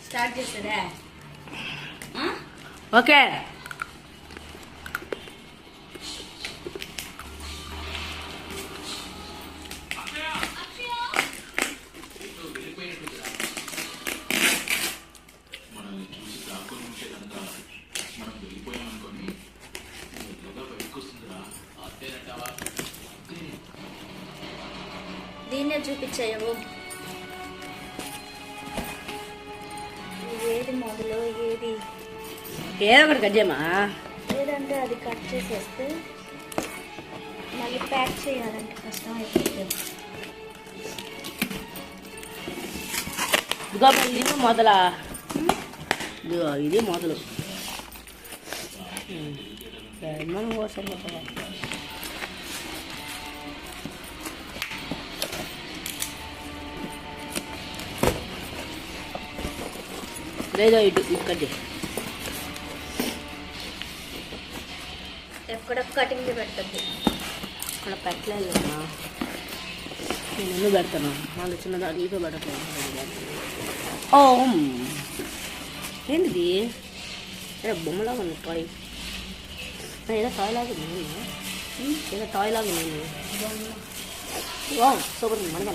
Start చేస్తారా? Okay. దీన్నే చూపించావు. ఏది మొదలు ఏది ఏదో ఒకటి కట్ చేయమా. లేదంటే అది కట్ చేసేస్తే మళ్ళీ ప్యాక్ చేయాలంటే కష్టం అయిపోతుంది. ఇదిగో ఇది మొదలా, ఇదిగో ఇది మొదలు. మనం కోసం లేదో ఇటు ఇక్కడి ఎక్కడ కటింగ్ పెడుతుంది. అక్కడ పెట్టలేదు. నేను ఎందుకు పెడతాను? నాకు చిన్నదా నీతో పెట్టట్లేదు. ఓ ఏంటిది? బొమ్మలా ఉంది టాయ్. ఏదో టాయ్ లాగా ఉంది. ఏదో టాయ్ లాగా ఉంది. సూపర్ ఉంది. మనగా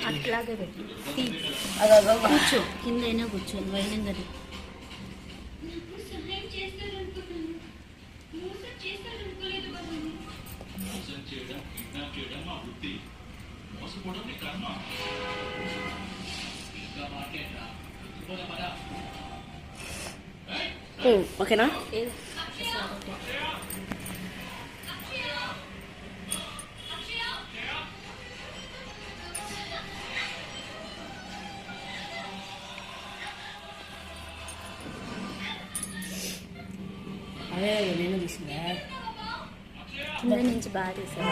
అట్లాగే పెట్టు. కూర్చో, కిందైనా కూర్చో. వైనంగది ఓకేనా? అదే నేను తీసిందా? కింద నుంచి బాగా తీసా.